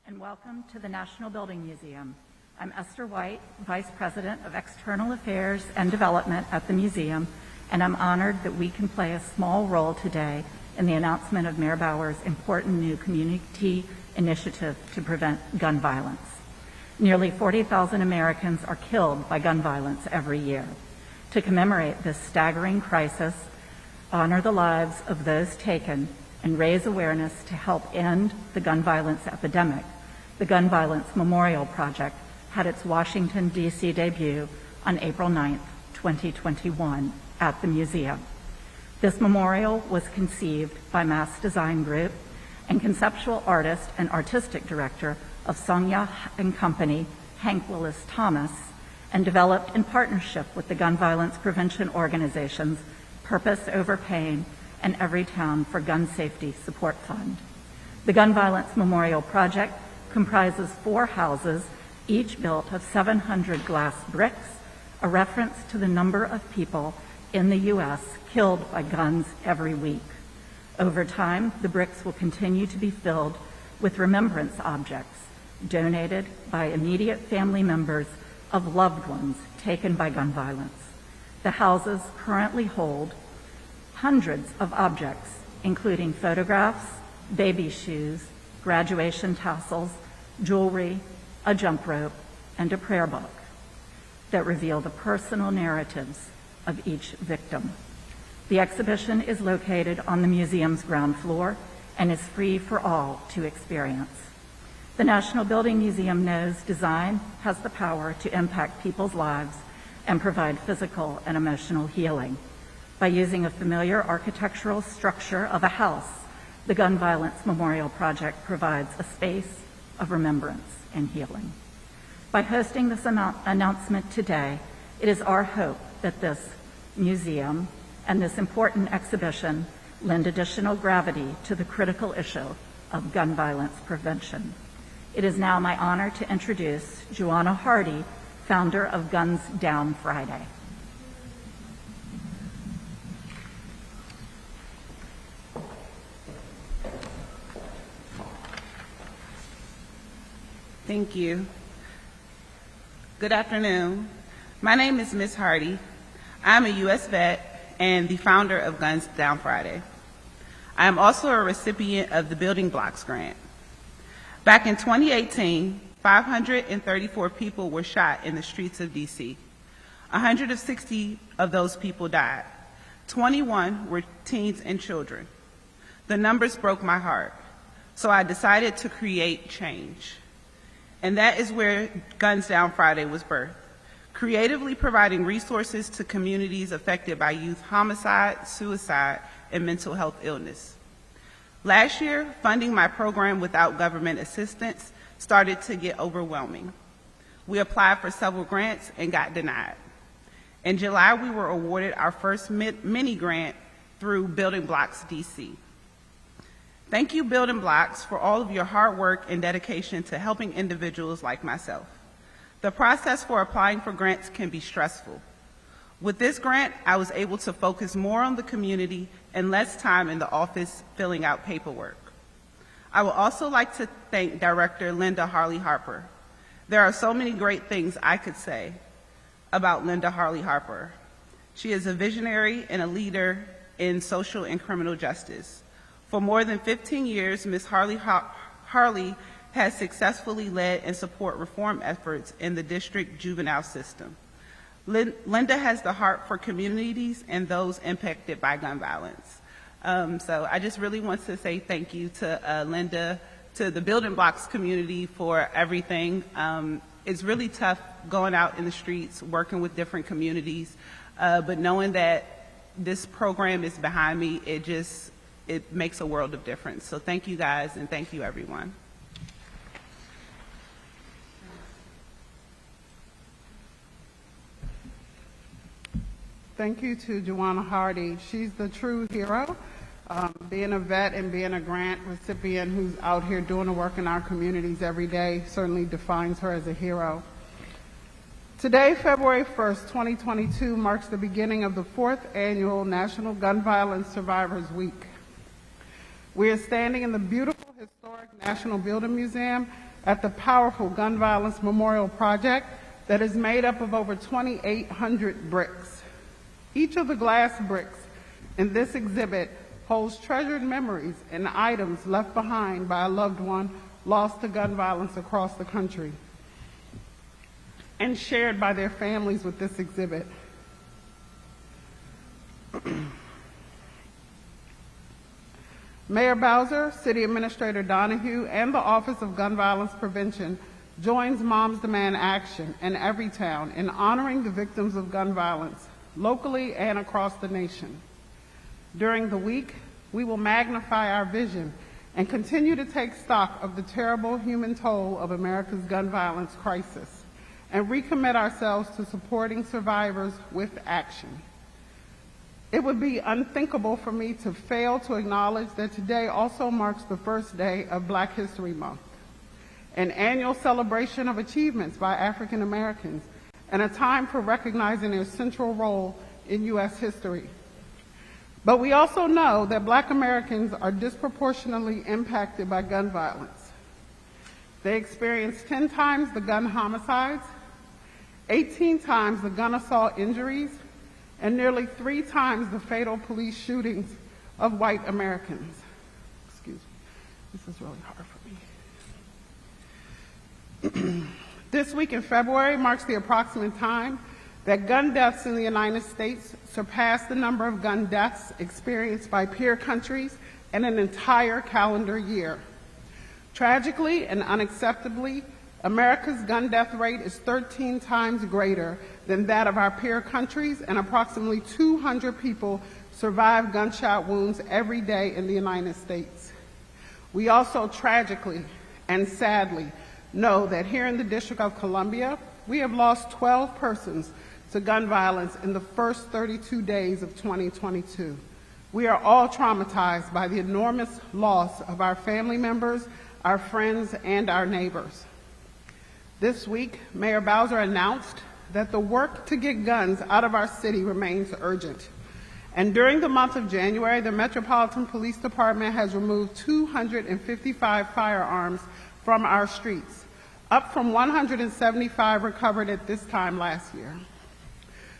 and welcome to the National Building Museum. I'm Esther White, Vice President of External Affairs and Development at the museum, and I'm honored that we can play a small role today in the announcement of Mayor Bowser's important new community initiative to prevent gun violence. Nearly 40,000 Americans are killed by gun violence every year. To commemorate this staggering crisis, honor the lives of those taken, and raise awareness to help end the gun violence epidemic, the Gun Violence Memorial Project had its Washington, D.C. debut on April 9, 2021 at the museum. This memorial was conceived by Mass Design Group and conceptual artist and artistic director of Sonia and Company, Hank Willis Thomas, and developed in partnership with the gun violence prevention organizations Purpose Over Pain and Everytown for Gun Safety Support Fund. The Gun Violence Memorial Project comprises 4 houses, each built of 700 glass bricks, a reference to the number of people in the U.S. killed by guns every week. Over time, the bricks will continue to be filled with remembrance objects donated by immediate family members of loved ones taken by gun violence. The houses currently hold hundreds of objects, including photographs, baby shoes, graduation tassels, jewelry, a jump rope, and a prayer book that reveal the personal narratives of each victim. The exhibition is located on the museum's ground floor and is free for all to experience. The National Building Museum knows design has the power to impact people's lives and provide physical and emotional healing. By using a familiar architectural structure of a house, the Gun Violence Memorial Project provides a space of remembrance and healing. By hosting this announcement today, it is our hope that this museum and this important exhibition lend additional gravity to the critical issue of gun violence prevention. It is now my honor to introduce Joanna Harley, founder of Guns Down Friday. Thank you. Good afternoon. My name is Ms. Hardy. I'm a U.S. vet and the founder of Guns Down Friday. I am also a recipient of the Building Blocks Grant. Back in 2018, 534 people were shot in the streets of D.C. 160 of those people died. 21 were teens and children. The numbers broke my heart, so I decided to create change. And that is where Guns Down Friday was birthed, creatively providing resources to communities affected by youth homicide, suicide, and mental health illness. Last year, funding my program without government assistance started to get overwhelming. We applied for several grants and got denied. In July, we were awarded our first mini grant through Building Blocks DC. Thank you, Building Blocks, for all of your hard work and dedication to helping individuals like myself. The process for applying for grants can be stressful. With this grant, I was able to focus more on the community and less time in the office filling out paperwork. I would also like to thank Director Linda Harper. There are so many great things I could say about Linda Harper. She is a visionary and a leader in social and criminal justice. For more than 15 years, Ms. Harley has successfully led and support reform efforts in the district juvenile system. Linda has the heart for communities and those impacted by gun violence. So I just really want to say thank you to Linda, to the Building Blocks community for everything. It's really tough going out in the streets, working with different communities, but knowing that this program is behind me, it makes a world of difference. So thank you guys, and thank you everyone. Thank you to Joanna Hardy. She's the true hero. Being a vet and being a grant recipient who's out here doing the work in our communities every day certainly defines her as a hero. Today, February 1st, 2022, marks the beginning of the 4th annual National Gun Violence Survivors Week. We are standing in the beautiful historic National Building Museum at the powerful Gun Violence Memorial Project that is made up of over 2,800 bricks. Each of the glass bricks in this exhibit holds treasured memories and items left behind by a loved one lost to gun violence across the country and shared by their families with this exhibit. Mayor Bowser, City Administrator Donahue, and the Office of Gun Violence Prevention joins Moms Demand Action in Everytown in honoring the victims of gun violence, locally and across the nation. During the week, we will magnify our vision and continue to take stock of the terrible human toll of America's gun violence crisis and recommit ourselves to supporting survivors with action. It would be unthinkable for me to fail to acknowledge that today also marks the first day of Black History Month, an annual celebration of achievements by African Americans and a time for recognizing their central role in U.S. history. But we also know that Black Americans are disproportionately impacted by gun violence. They experience 10 times the gun homicides, 18 times the gun assault injuries, and nearly 3 times the fatal police shootings of white Americans. Excuse me, this is really hard for me. This week in February marks the approximate time that gun deaths in the United States surpassed the number of gun deaths experienced by peer countries in an entire calendar year. Tragically and unacceptably, America's gun death rate is 13 times greater than that of our peer countries, and approximately 200 people survive gunshot wounds every day in the United States. We also tragically and sadly know that here in the District of Columbia, we have lost 12 persons to gun violence in the first 32 days of 2022. We are all traumatized by the enormous loss of our family members, our friends, and our neighbors. This week, Mayor Bowser announced that the work to get guns out of our city remains urgent. And during the month of January, the Metropolitan Police Department has removed 255 firearms from our streets, up from 175 recovered at this time last year.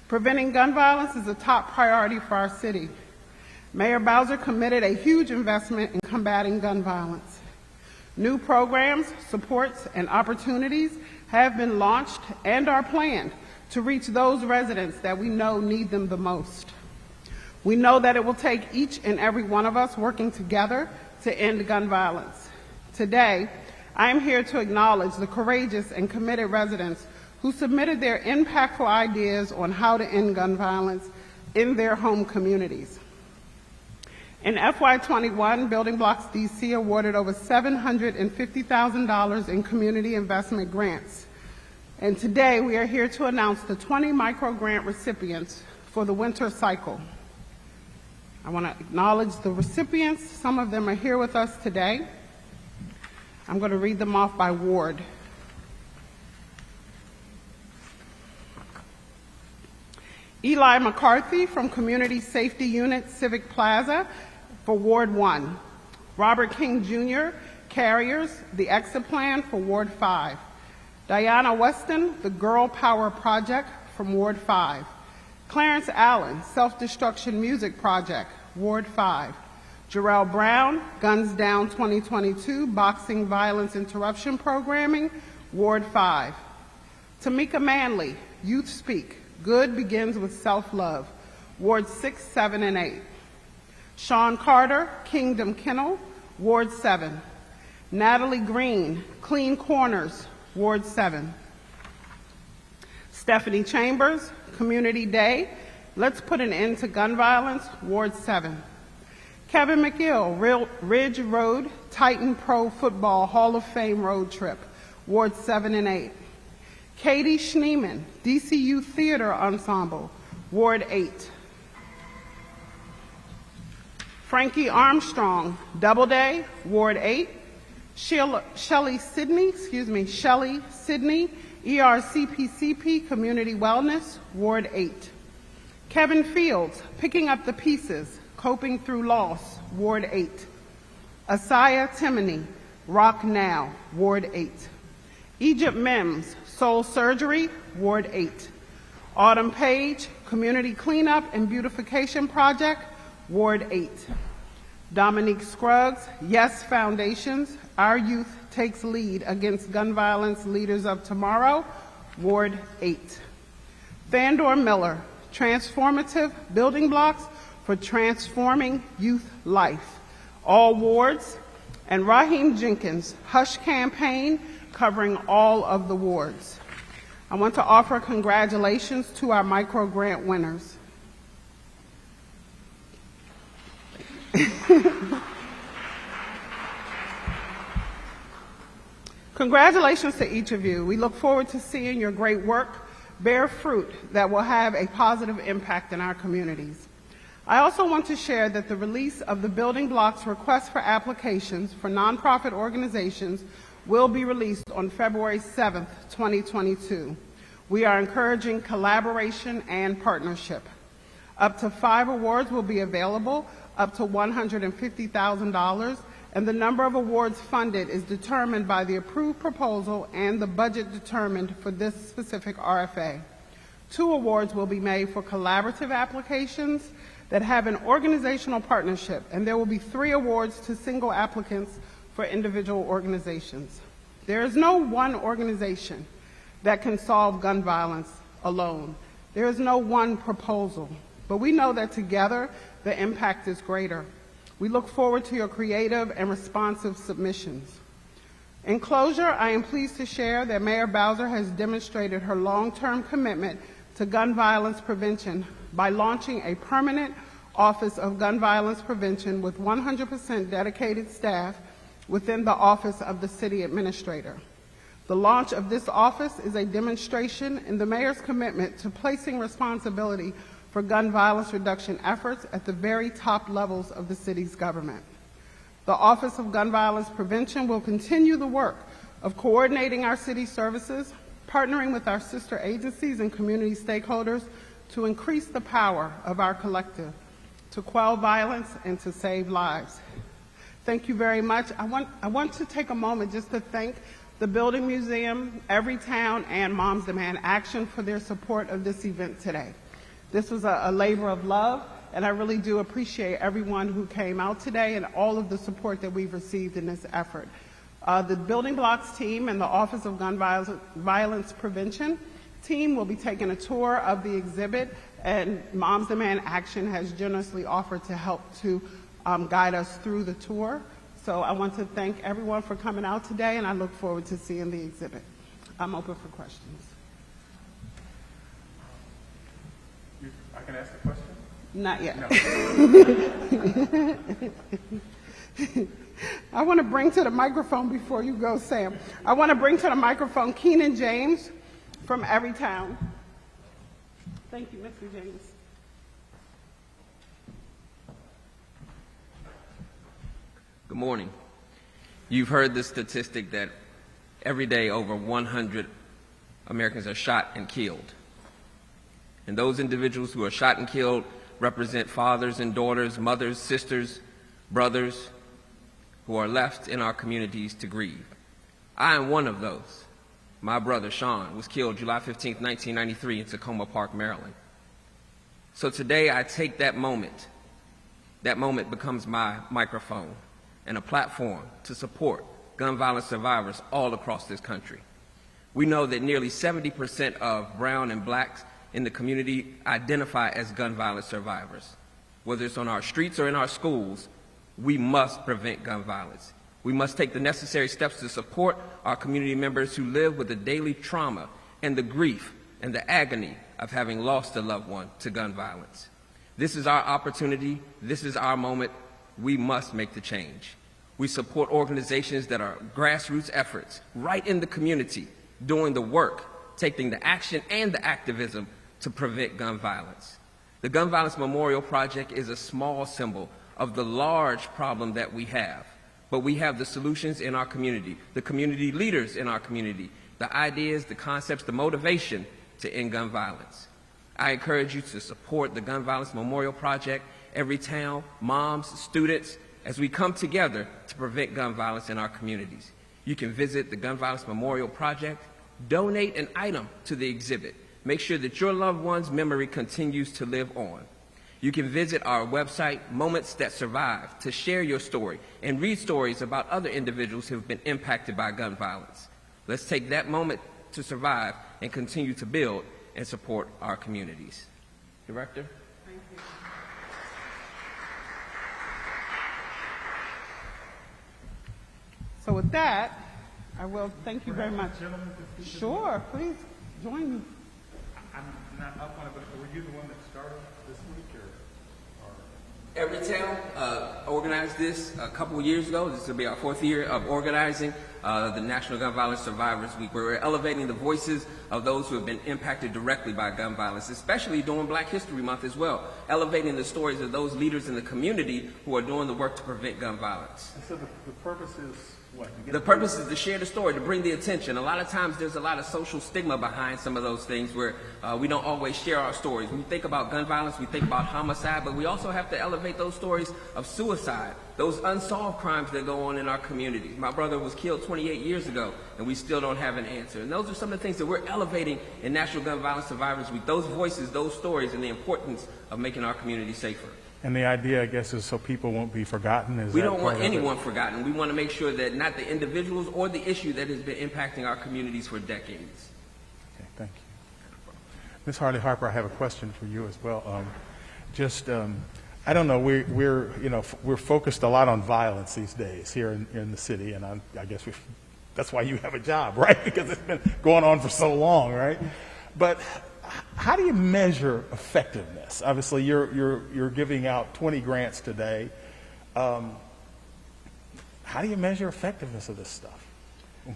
Preventing gun violence is a top priority for our city. Mayor Bowser committed a huge investment in combating gun violence. New programs, supports, and opportunities have been launched and are planned to reach those residents that we know need them the most. We know that it will take each and every one of us working together to end gun violence. Today, I am here to acknowledge the courageous and committed residents who submitted their impactful ideas on how to end gun violence in their home communities. In FY21, Building Blocks DC awarded over $750,000 in community investment grants. And today we are here to announce the 20 micro grant recipients for the winter cycle. I want to acknowledge the recipients. Some of them are here with us today. I'm going to read them off by ward. Eli McCarthy from Community Safety Unit Civic Plaza for Ward 1. Robert King Jr., Carriers, the Exit Plan for Ward 5. Diana Weston, the Girl Power Project from Ward 5. Clarence Allen, Self-Destruction Music Project, Ward 5. Jarrell Brown, Guns Down 2022, Boxing Violence Interruption Programming, Ward 5. Tamika Manley, Youth Speak, Good Begins with Self-Love, Ward 6, 7, and 8. Sean Carter, Kingdom Kennel, Ward 7. Natalie Green, Clean Corners, Ward 7. Stephanie Chambers, Community Day, Let's Put an End to Gun Violence, Ward 7. Kevin McGill, Ridge Road, Titan Pro Football Hall of Fame Road Trip, Ward 7 and 8. Katie Schneeman, DCU Theater Ensemble, Ward 8. Frankie Armstrong, Doubleday, Ward 8. Shelley Sidney, ERCPCP Community Wellness, Ward 8. Kevin Fields, Picking Up the Pieces, Coping Through Loss, Ward 8. Asaya Timoney, Rock Now, Ward 8. Egypt Mims, Soul Surgery, Ward 8. Autumn Page, Community Cleanup and Beautification Project, Ward 8. Dominique Scruggs, Yes Foundations, Our Youth Takes Lead Against Gun Violence Leaders of Tomorrow, Ward 8. Thandor Miller, Transformative Building Blocks for Transforming Youth Life, all wards. And Raheem Jenkins, Hush Campaign, covering all of the wards. I want to offer congratulations to our micro grant winners. Congratulations to each of you. We look forward to seeing your great work bear fruit that will have a positive impact in our communities. I also want to share that the release of the building blocks request for applications for nonprofit organizations will be released on February 7th, 2022. We are encouraging collaboration and partnership. Up to 5 awards will be available, up to $150,000, and the number of awards funded is determined by the approved proposal and the budget determined for this specific RFA. 2 awards will be made for collaborative applications that have an organizational partnership, and there will be 3 awards to single applicants for individual organizations. There is no one organization that can solve gun violence alone. There is no one proposal, but we know that together the impact is greater. We look forward to your creative and responsive submissions. In closure, I am pleased to share that Mayor Bowser has demonstrated her long-term commitment to gun violence prevention by launching a permanent Office of Gun Violence Prevention with 100% dedicated staff within the Office of the City Administrator. The launch of this office is a demonstration in the Mayor's commitment to placing responsibility for gun violence reduction efforts at the very top levels of the city's government. The Office of Gun Violence Prevention will continue the work of coordinating our city services, partnering with our sister agencies and community stakeholders to increase the power of our collective, to quell violence and to save lives. Thank you very much. I want to take a moment just to thank the Building Museum, Everytown, and Moms Demand Action for their support of this event today. This was a labor of love, and I really do appreciate everyone who came out today and all of the support that we've received in this effort. The Building Blocks team and the Office of Gun Violence Prevention team will be taking a tour of the exhibit, and Moms Demand Action has generously offered to help to guide us through the tour. So I want to thank everyone for coming out today, and I look forward to seeing the exhibit. I'm open for questions. I can ask a question? Not yet. No. I want to bring to the microphone before you go, Sam. I want to bring to the microphone Keenan James from Everytown. Thank you, Mr. James. Good morning. You've heard the statistic that every day over 100 Americans are shot and killed. And those individuals who are shot and killed represent fathers and daughters, mothers, sisters, brothers who are left in our communities to grieve. I am one of those. My brother, Sean, was killed July 15, 1993 in Tacoma Park, Maryland. So today I take that moment. That moment becomes my microphone and a platform to support gun violence survivors all across this country. We know that nearly 70% of brown and blacks in the community identify as gun violence survivors. Whether it's on our streets or in our schools, we must prevent gun violence. We must take the necessary steps to support our community members who live with the daily trauma and the grief and the agony of having lost a loved one to gun violence. This is our opportunity. This is our moment. We must make the change. We support organizations that are grassroots efforts right in the community, doing the work, taking the action and the activism to prevent gun violence. The Gun Violence Memorial Project is a small symbol of the large problem that we have, but we have the solutions in our community, the community leaders in our community, the ideas, the concepts, the motivation to end gun violence. I encourage you to support the Gun Violence Memorial Project, Everytown, moms, students, as we come together to prevent gun violence in our communities. You can visit the Gun Violence Memorial Project, donate an item to the exhibit. Make sure that your loved one's memory continues to live on. You can visit our website, Moments That Survive, to share your story and read stories about other individuals who have been impacted by gun violence. Let's take that moment to survive and continue to build and support our communities. Director? Thank you. So with that, I will thank you very much. Sure, please join me. I'm not up on it, but were you the one that started this week, or? Every town organized this a couple of years ago. This will be our 4th year of organizing the National Gun Violence Survivors Week, where we're elevating the voices of those who have been impacted directly by gun violence, especially during Black History Month as well, elevating the stories of those leaders in the community who are doing the work to prevent gun violence. And so the purpose is what? To get The purpose is to share the story, to bring the attention. A lot of times there's a lot of social stigma behind some of those things where we don't always share our stories. When we think about gun violence, we think about homicide, but we also have to elevate those stories of suicide, those unsolved crimes that go on in our communities. My brother was killed 28 years ago, and we still don't have an answer. And those are some of the things that we're elevating in National Gun Violence Survivors Week, those voices, those stories, and the importance of making our community safer. And the idea, I guess, is so people won't be forgotten. We don't want anyone forgotten. We want to make sure that not the individuals or the issue that has been impacting our communities for decades. Okay, thank you. Ms. Harley Harper, I have a question for you as well. I don't know. We're focused a lot on violence these days here in the city, and I guess that's why you have a job, right? Because it's been going on for so long, right? But how do you measure effectiveness? Obviously, you're giving out 20 grants today. How do you measure effectiveness of this stuff?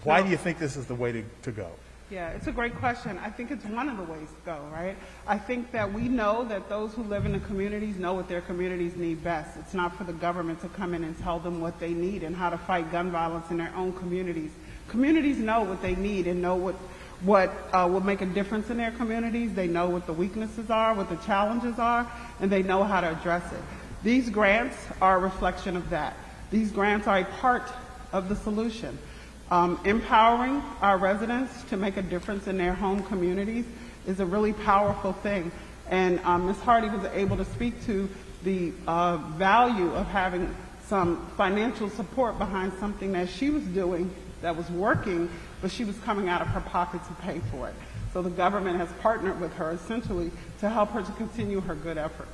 Why do you think this is the way to go? Yeah, it's a great question. I think it's one of the ways to go, right? I think that we know that those who live in the communities know what their communities need best. It's not for the government to come in and tell them what they need and how to fight gun violence in their own communities. Communities know what they need and know what will make a difference in their communities. They know what the weaknesses are, what the challenges are, and they know how to address it. These grants are a reflection of that. These grants are a part of the solution. Empowering our residents to make a difference in their home communities is a really powerful thing. And Ms. Hardy was able to speak to the value of having some financial support behind something that she was doing that was working, but she was coming out of her pocket to pay for it. So the government has partnered with her essentially to help her to continue her good efforts.